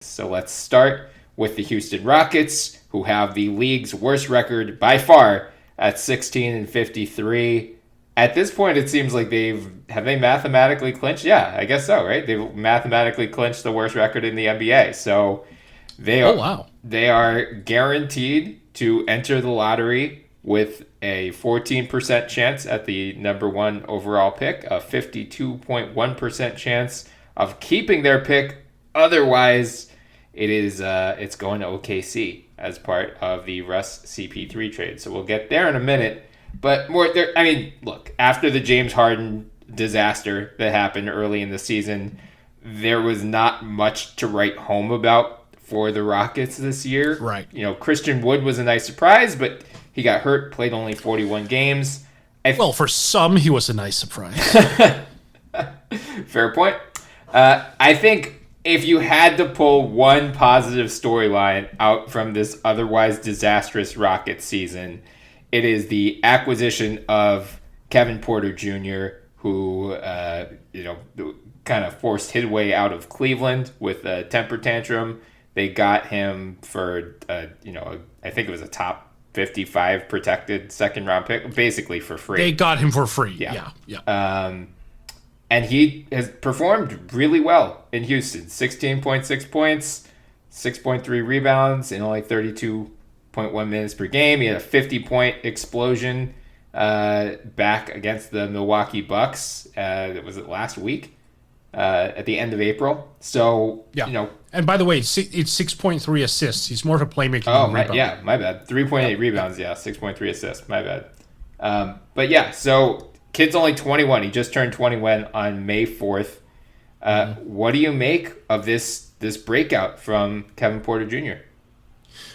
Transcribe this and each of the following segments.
So let's start with the Houston Rockets, who have the league's worst record by far at 16-53. At this point, it seems like have they mathematically clinched? Yeah, I guess so, right? They've mathematically clinched the worst record in the NBA. So they are guaranteed to enter the lottery with a 14% chance at the number one overall pick, a 52.1% chance of keeping their pick. Otherwise, it's going to OKC as part of the Russ CP3 trade. So we'll get there in a minute. But look, after the James Harden disaster that happened early in the season, there was not much to write home about for the Rockets this year. Right. Christian Wood was a nice surprise, but he got hurt, played only 41 games. Well, for some, he was a nice surprise. Fair point. I think if you had to pull one positive storyline out from this otherwise disastrous Rockets season, it is the acquisition of Kevin Porter Jr., who kind of forced his way out of Cleveland with a temper tantrum. They got him for I think it was a top 55 protected second round pick, basically for free. They got him for free. Yeah. And he has performed really well in Houston. 16.6 points, 6.3 rebounds in only 32.1 minutes per game. He had a 50-point explosion back against the Milwaukee Bucks. Was it last week? At the end of April. So, And by the way, it's 6.3 assists. He's more of a playmaker than a rebounder. My bad. 3.8 rebounds, 6.3 assists. My bad. But yeah, so kid's only 21. He just turned 21 on May 4th. What do you make of this breakout from Kevin Porter Jr.?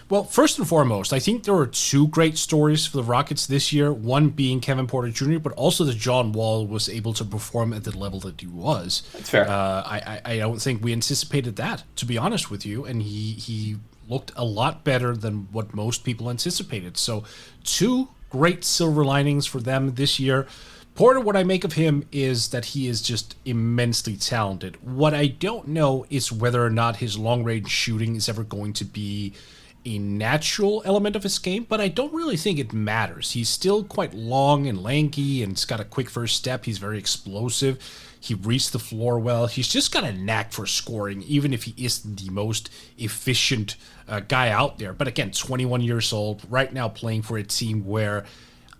Well, first and foremost, I think there were two great stories for the Rockets this year, one being Kevin Porter Jr., but also that John Wall was able to perform at the level that he was. That's fair. I don't think we anticipated that, to be honest with you, and he looked a lot better than what most people anticipated. So two great silver linings for them this year. Porter, what I make of him is that he is just immensely talented. What I don't know is whether or not his long-range shooting is ever going to be a natural element of his game, but I don't really think it matters. He's still quite long and lanky, and he's got a quick first step. He's very explosive. He reads the floor well. He's just got a knack for scoring, even if he isn't the most efficient guy out there. But again, 21 years old, right now playing for a team where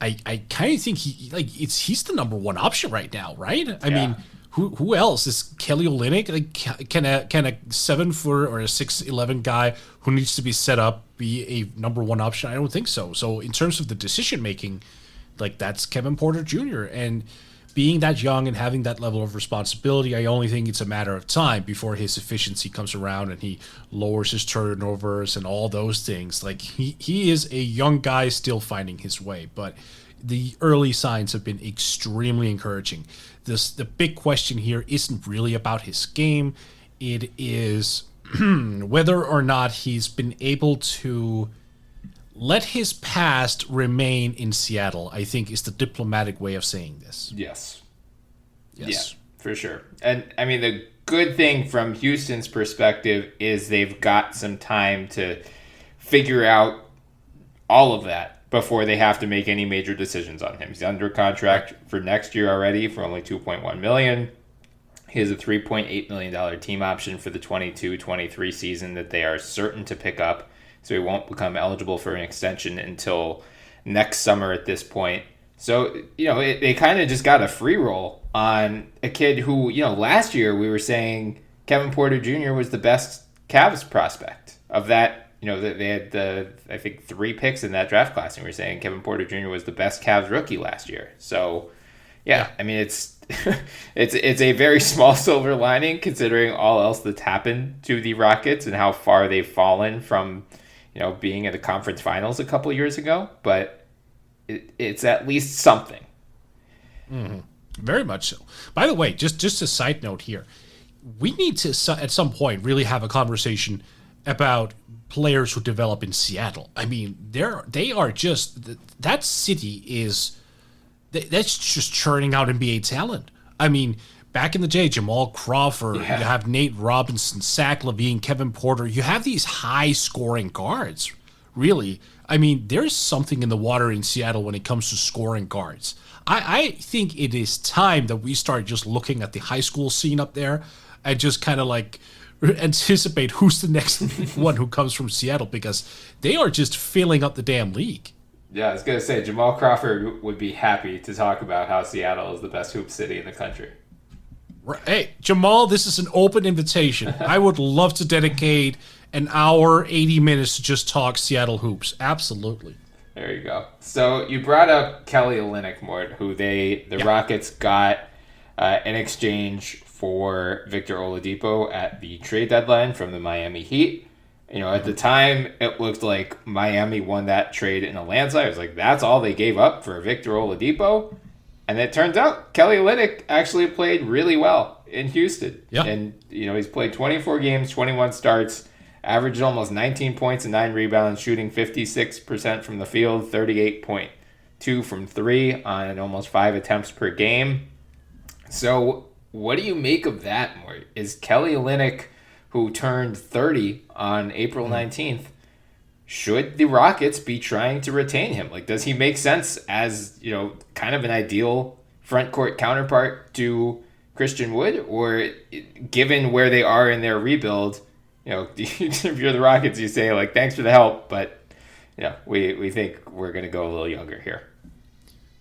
I kind of think he's the number one option right now, right? I mean, who else is Kelly Olynyk? Like, can a 7-foot or a 6'11" guy who needs to be set up be a number one option? I don't think so. So in terms of the decision making, like, that's Kevin Porter Jr. And being that young and having that level of responsibility, I only think it's a matter of time before his efficiency comes around and he lowers his turnovers and all those things. Like, he is a young guy still finding his way, but the early signs have been extremely encouraging. The big question here isn't really about his game. It is whether or not he's been able to let his past remain in Seattle, I think, is the diplomatic way of saying this. Yes. Yeah, for sure. And I mean, the good thing from Houston's perspective is they've got some time to figure out all of that before they have to make any major decisions on him. He's under contract for next year already for only $2.1 million. He has a $3.8 million team option for the 22-23 season that they are certain to pick up. So he won't become eligible for an extension until next summer at this point. So, they kind of just got a free roll on a kid who, last year we were saying Kevin Porter Jr. was the best Cavs prospect of that. They had I think 3 picks in that draft class, and we were saying Kevin Porter Jr. was the best Cavs rookie last year. So, yeah. I mean, it's it's a very small silver lining considering all else that's happened to the Rockets and how far they've fallen from, being in the conference finals a couple years ago. But it's at least something. Mm-hmm. Very much so. By the way, just a side note here, we need to at some point really have a conversation about players who develop in Seattle. I mean, they are just, that city is, that's just churning out NBA talent. I mean, back in the day, Jamal Crawford, you have Nate Robinson, Zach LaVine, Kevin Porter. You have these high-scoring guards, really. I mean, there's something in the water in Seattle when it comes to scoring guards. I think it is time that we start just looking at the high school scene up there and just kind of like anticipate who's the next one who comes from Seattle, because they are just filling up the damn league. Yeah, I was going to say, Jamal Crawford would be happy to talk about how Seattle is the best hoop city in the country. Hey, Jamal, this is an open invitation. I would love to dedicate an hour, 80 minutes to just talk Seattle hoops. Absolutely. There you go. So you brought up Kelly Olynyk, Mort, who the Rockets got in exchange for Victor Oladipo at the trade deadline from the Miami Heat. You know, at the time, it looked like Miami won that trade in a landslide. It was like, that's all they gave up for Victor Oladipo. And it turns out Kelly Olynyk actually played really well in Houston. Yeah. And, you know, he's played 24 games, 21 starts, averaged almost 19 points and 9 rebounds, shooting 56% from the field, 38.2 from 3 on almost 5 attempts per game. So what do you make of that, Mort? Is Kelly Olynyk, who turned 30 on April 19th, should the Rockets be trying to retain him? Like, does he make sense as, you know, kind of an ideal front court counterpart to Christian Wood? Or given where they are in their rebuild, you know, if you're the Rockets, you say, like, thanks for the help, but, you know, we think we're going to go a little younger here.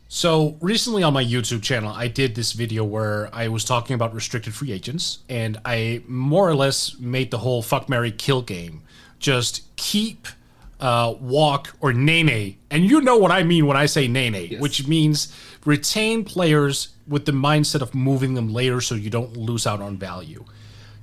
So recently on my YouTube channel, I did this video where I was talking about restricted free agents, and I more or less made the whole fuck, marry, kill game. Just keep, walk, or nene. And you know what I mean when I say nene, yes. Which means retain players with the mindset of moving them later so you don't lose out on value.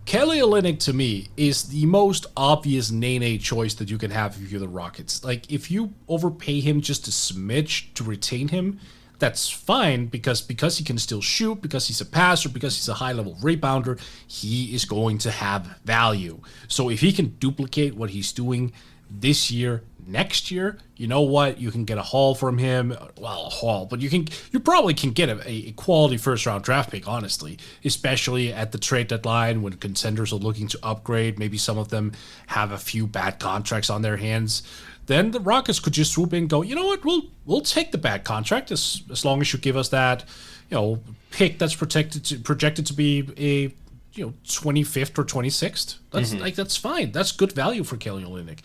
Kelly Olynyk, to me, is the most obvious nene choice that you can have if you're the Rockets. Like, if you overpay him just a smidge to retain him, that's fine, because he can still shoot, because he's a passer, because he's a high-level rebounder, he is going to have value. So if he can duplicate what he's doing this year, next year, you know what? You can get a haul from him. Well, a haul, but you probably can get a quality first-round draft pick, honestly, especially at the trade deadline when contenders are looking to upgrade. Maybe some of them have a few bad contracts on their hands. Then the Rockets could just swoop in and go, you know what, we'll take the bad contract as long as you give us that, you know, pick that's projected to be a, you know, 25th or 26th. That's that's fine. That's good value for Kelly Olynyk.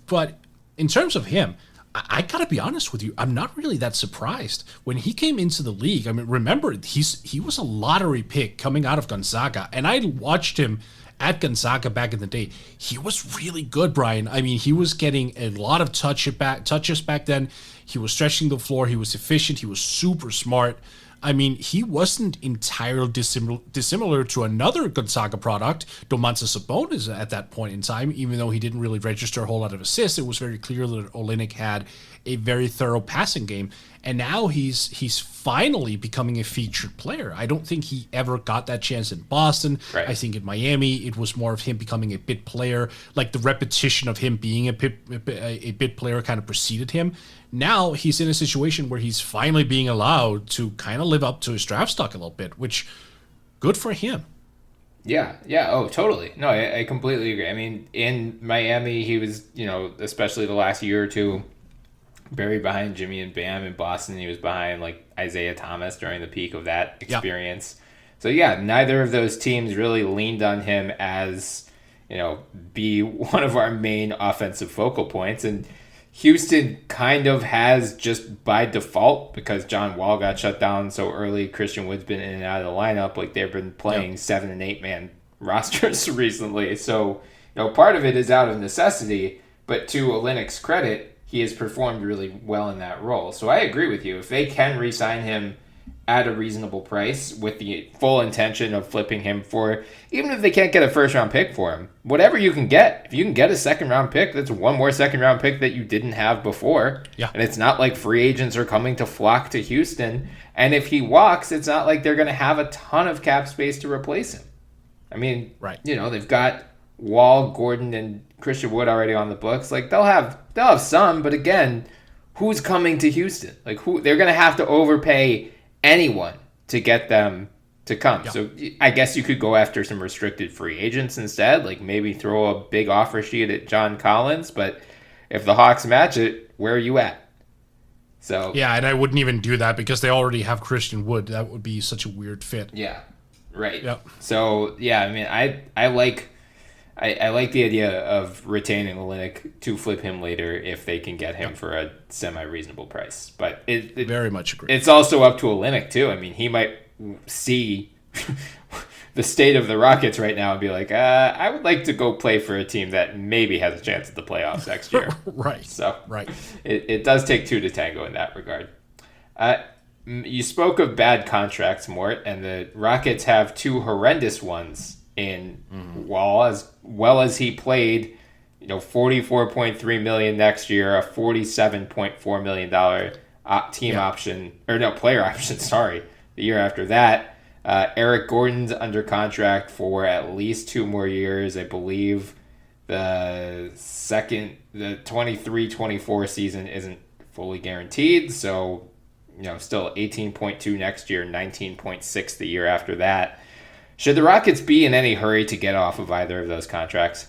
But in terms of him, I gotta be honest with you, I'm not really that surprised. When he came into the league, I mean, remember, he was a lottery pick coming out of Gonzaga, and I watched him at Gonzaga back in the day. He was really good, Brian. I mean, he was getting a lot of touches back then. He was stretching the floor. He was efficient. He was super smart. I mean, he wasn't entirely dissimilar to another Gonzaga product, Domantas Sabonis, at that point in time. Even though he didn't really register a whole lot of assists, it was very clear that Olynyk had a very thorough passing game. And now he's finally becoming a featured player. I don't think he ever got that chance in Boston. Right. I think in Miami, it was more of him becoming a bit player. Like, the repetition of him being a bit player kind of preceded him. Now he's in a situation where he's finally being allowed to kind of live up to his draft stock a little bit, which, good for him. Yeah. Oh, totally. No, I completely agree. I mean, in Miami, he was, you know, especially the last year or two, buried behind Jimmy and Bam. In Boston, he was behind, like, Isaiah Thomas during the peak of that experience. Yep. So, yeah, neither of those teams really leaned on him as, you know, be one of our main offensive focal points. And Houston kind of has, just by default, because John Wall got shut down so early, Christian Wood's been in and out of the lineup. Like, they've been playing 7- and 8-man rosters recently. So, you know, part of it is out of necessity, but to Olynyk's credit, he has performed really well in that role. So I agree with you. If they can re-sign him at a reasonable price with the full intention of flipping him for, even if they can't get a first-round pick for him, whatever you can get. If you can get a second-round pick, that's one more second-round pick that you didn't have before. Yeah. And it's not like free agents are coming to flock to Houston. And if he walks, it's not like they're going to have a ton of cap space to replace him. I mean, right. You know, they've got Wall, Gordon, and Christian Wood already on the books. Like, they'll have some, but again, who's coming to Houston? Like, they're going to have to overpay anyone to get them to come. Yeah. So I guess you could go after some restricted free agents instead, like maybe throw a big offer sheet at John Collins. But if the Hawks match it, where are you at? So Yeah, and I wouldn't even do that because they already have Christian Wood. That would be such a weird fit. yeah, right. Yep. So yeah, I mean, I like the idea of retaining Olynyk to flip him later if they can get him for a semi-reasonable price. But it Very much agree. it's also up to Olynyk too. I mean, he might see the state of the Rockets right now and be like, I would like to go play for a team that maybe has a chance at the playoffs next year. Right. So Right. it does take two to tango in that regard. You spoke of bad contracts, Mort, and the Rockets have two horrendous ones in Wall, as well as he played, $44.3 million next year, a $47.4 million team option, or no, player option, sorry, the year after that. Eric Gordon's under contract for at least 2 more years. I believe the 23-24 season isn't fully guaranteed, so still 18.2 next year, 19.6 the year after that. Should the Rockets be in any hurry to get off of either of those contracts?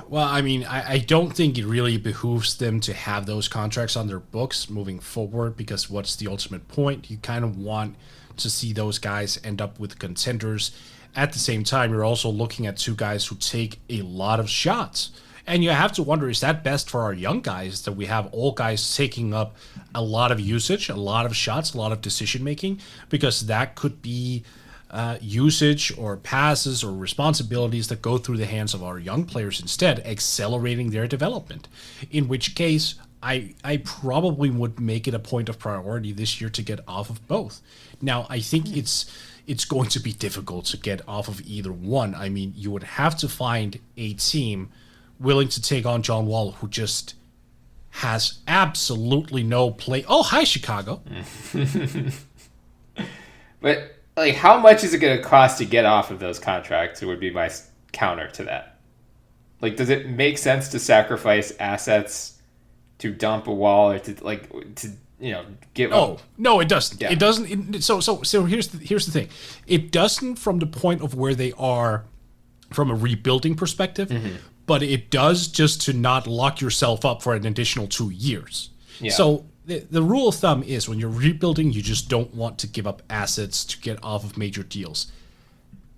Well, I mean, I don't think it really behooves them to have those contracts on their books moving forward, because what's the ultimate point? You kind of want to see those guys end up with contenders. At the same time, you're also looking at two guys who take a lot of shots. And you have to wonder, is that best for our young guys, that we have all guys taking up a lot of usage, a lot of shots, a lot of decision making? Because that could be usage or passes or responsibilities that go through the hands of our young players instead, accelerating their development. In which case, I probably would make it a point of priority this year to get off of both. Now, I think it's going to be difficult to get off of either one. I mean, you would have to find a team willing to take on John Wall, who just has absolutely no play. Oh, hi, Chicago. But how much is it going to cost to get off of those contracts? It would be my counter to that. Does it make sense to sacrifice assets to dump a Wall, or to give up? No, it doesn't. Yeah. It doesn't. So here's the thing. It doesn't from the point of where they are from a rebuilding perspective, but it does just to not lock yourself up for an additional 2 years. Yeah. So the rule of thumb is when you're rebuilding, you just don't want to give up assets to get off of major deals.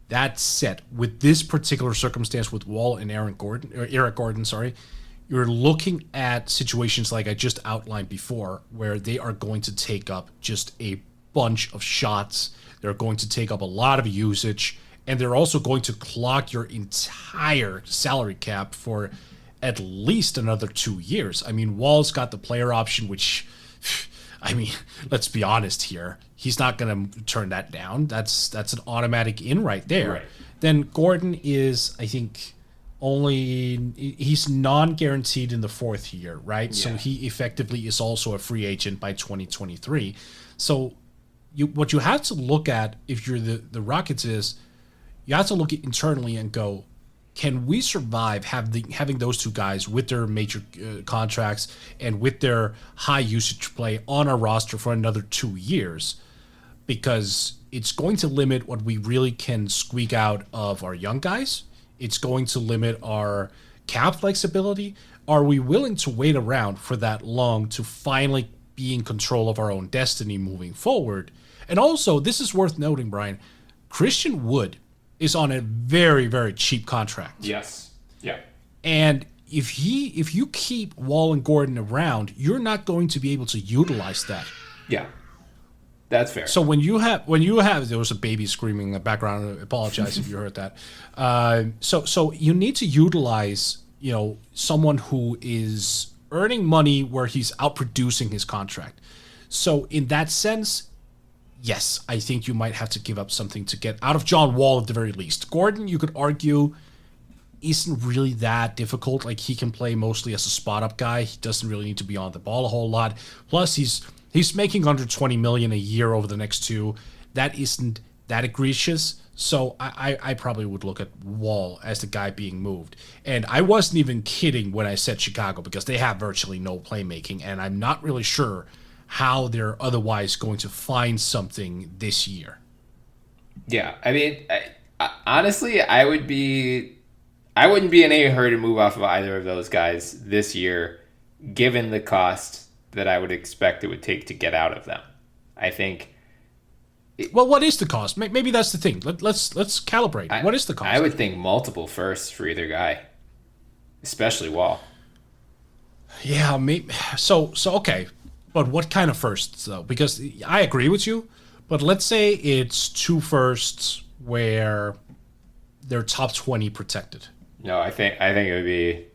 That said, with this particular circumstance with Wall and Eric Gordon, you're looking at situations like I just outlined before, where they are going to take up just a bunch of shots. They're going to take up a lot of usage, and they're also going to clog your entire salary cap for at least another 2 years. I mean, Wall's got the player option, which, I mean, let's be honest here. He's not going to turn that down. That's an automatic in right there. Right. Then Gordon is, I think, he's non-guaranteed in the 4th year, right? Yeah. So he effectively is also a free agent by 2023. So what you have to look at if you're the Rockets is you have to look internally and go, can we survive having those two guys with their major contracts and with their high usage play on our roster for another 2 years? Because it's going to limit what we really can squeak out of our young guys. It's going to limit our cap flexibility. Are we willing to wait around for that long to finally be in control of our own destiny moving forward? And also, this is worth noting, Brian, Christian Wood is on a very, very cheap contract. Yes. Yeah. And if you keep Wall and Gordon around, you're not going to be able to utilize that. Yeah. That's fair. So when you have there was a baby screaming in the background. I apologize if you heard that. So you need to utilize someone who is earning money where he's outproducing his contract. So in that sense, yes, I think you might have to give up something to get out of John Wall at the very least. Gordon, you could argue, isn't really that difficult. Like, he can play mostly as a spot-up guy. He doesn't really need to be on the ball a whole lot. Plus, he's making under $20 million a year over the next 2. That isn't that egregious. So I probably would look at Wall as the guy being moved. And I wasn't even kidding when I said Chicago, because they have virtually no playmaking, and I'm not really sure how they're otherwise going to find something this year. Yeah, I mean, honestly, I wouldn't be in any hurry to move off of either of those guys this year, given the cost that I would expect it would take to get out of them. I think. Well, what is the cost? Maybe that's the thing. Let's calibrate. What is the cost? I would think multiple firsts for either guy, especially Wall. Yeah, maybe. So okay, but what kind of firsts though? Because I agree with you, but let's say it's two firsts where they're top 20 protected. No, I think it would be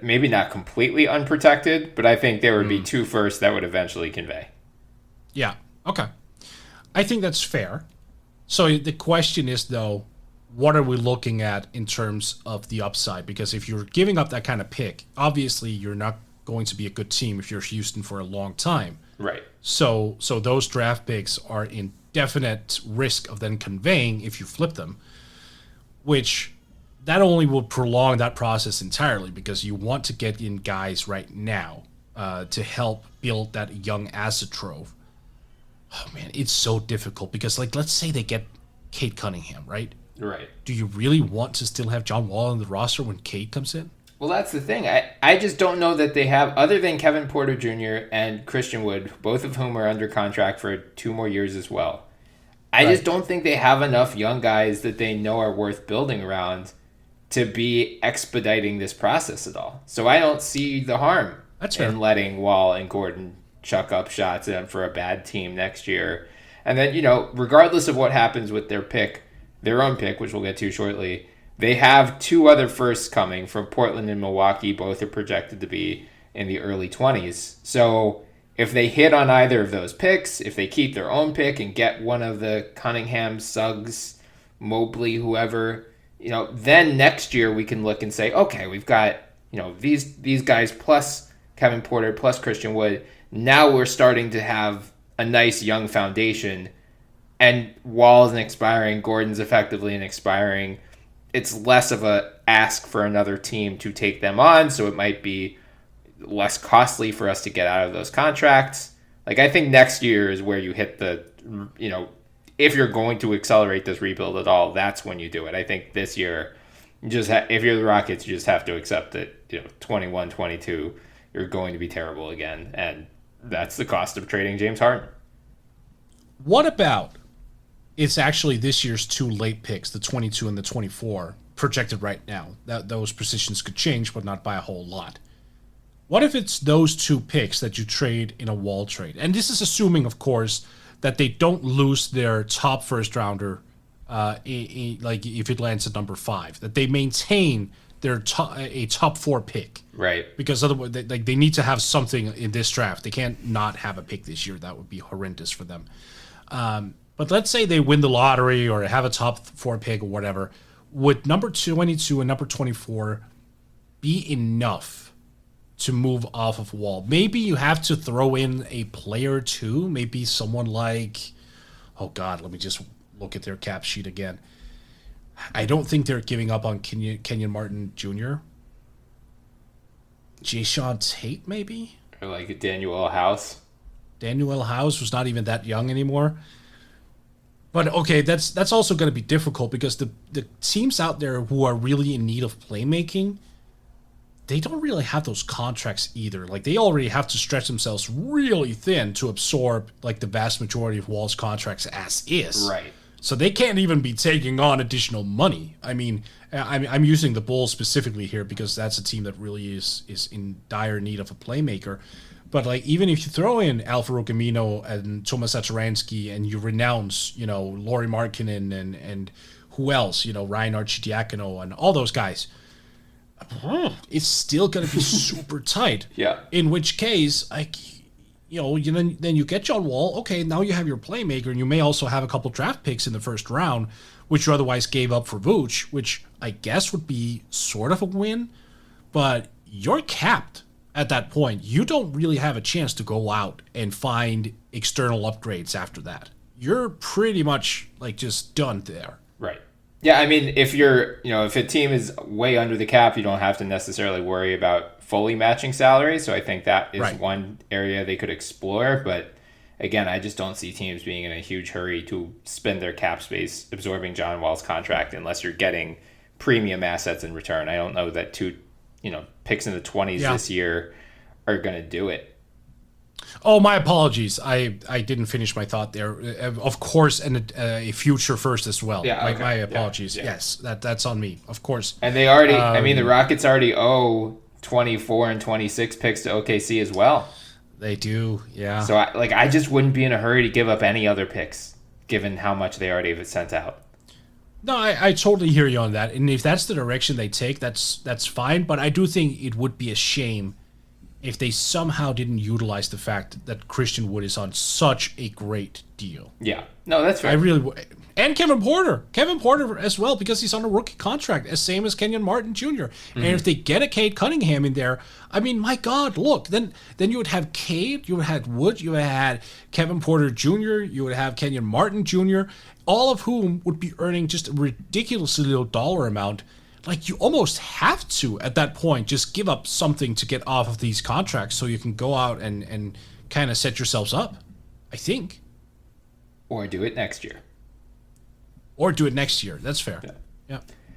maybe not completely unprotected, but I think there would be two firsts that would eventually convey. Yeah. Okay. I think that's fair. So the question is though, what are we looking at in terms of the upside? Because if you're giving up that kind of pick, obviously you're not going to be a good team if you're Houston for a long time. Right. So those draft picks are in definite risk of then conveying if you flip them, which that only will prolong that process entirely because you want to get in guys right now to help build that young asset trove. Oh man, it's so difficult because let's say they get Cade Cunningham, right? Right. Do you really want to still have John Wall on the roster when Cade comes in? Well, that's the thing. I just don't know that they have, other than Kevin Porter Jr. and Christian Wood, both of whom are under contract for 2 more years as well. I just don't think they have enough young guys that they know are worth building around to be expediting this process at all. So I don't see the harm in letting Wall and Gordon chuck up shots for a bad team next year. And then, regardless of what happens with their own pick, which we'll get to shortly, they have 2 other firsts coming from Portland and Milwaukee. Both are projected to be in the early 20s. So if they hit on either of those picks, if they keep their own pick and get one of the Cunningham, Suggs, Mobley, whoever, then next year we can look and say, okay, we've got, these guys plus Kevin Porter plus Christian Wood. Now we're starting to have a nice young foundation, and Wall's an expiring, Gordon's effectively an expiring. It's less of a ask for another team to take them on, so it might be less costly for us to get out of those contracts. I think next year is where you hit the, if you're going to accelerate this rebuild at all, that's when you do it. I think this year, if you're the Rockets, you just have to accept that, 21, 22, you're going to be terrible again, and that's the cost of trading James Harden. What about it's actually this year's 2 late picks, the 22 and the 24, projected right now? Those positions could change, but not by a whole lot. What if it's those 2 picks that you trade in a Wall trade? And this is assuming, of course, that they don't lose their top first rounder, if it lands at number 5, that they maintain their top 4 pick. Right. Because otherwise, they need to have something in this draft. They can't not have a pick this year. That would be horrendous for them. But let's say they win the lottery or have a top 4 pick or whatever. Would number 22 and number 24 be enough to move off of Wall? Maybe you have to throw in a player too. Maybe someone like, oh God, let me just look at their cap sheet again. I don't think they're giving up on Kenyon Martin Jr. Jayshawn Tate, maybe? Or like a Daniel House. Daniel House was not even that young anymore. But okay, that's also going to be difficult because the teams out there who are really in need of playmaking, they don't really have those contracts either. They already have to stretch themselves really thin to absorb the vast majority of Wall's contracts as is. Right. So they can't even be taking on additional money. I mean, I'm using the Bulls specifically here because that's a team that really is in dire need of a playmaker. But even if you throw in Alvaro Camino and Tomas Satoransky and you renounce, Lauri Markkinen and who else, Ryan Arcidiacono and all those guys, it's still going to be super tight. Yeah. In which case, then you get John Wall. Okay, now you have your playmaker, and you may also have a couple draft picks in the first round, which you otherwise gave up for Vooch, which I guess would be sort of a win. But you're capped at that point. You don't really have a chance to go out and find external upgrades after that. You're pretty much just done there. Right. Yeah, I mean, if if a team is way under the cap, you don't have to necessarily worry about fully matching salary. So I think that is one area they could explore. But again, I just don't see teams being in a huge hurry to spend their cap space absorbing John Wall's contract unless you're getting premium assets in return. I don't know that two, picks in the 20s this year are going to do it. Oh, my apologies. I didn't finish my thought there. Of course, and a future first as well. Yeah, okay. My apologies. Yeah. Yes, that's on me. Of course. And they already, the Rockets already owe 24 and 26 picks to OKC as well. They do, yeah. So I just wouldn't be in a hurry to give up any other picks, given how much they already have sent out. No, I totally hear you on that. And if that's the direction they take, that's fine. But I do think it would be a shame if they somehow didn't utilize the fact that Christian Wood is on such a great deal. Yeah. No, that's fair. I really would. And Kevin Porter as well, because he's on a rookie contract, as same as Kenyon Martin Jr. Mm-hmm. And if they get a Cade Cunningham in there, I mean, my God, look, then you would have Cade, you would have Wood, you would have had Kevin Porter Jr., you would have Kenyon Martin Jr., all of whom would be earning just a ridiculously little dollar amount. Like, you almost have to, at that point, just give up something to get off of these contracts so you can go out and kind of set yourselves up, I think. Or do it next year. Or do it next year. That's fair. Yeah.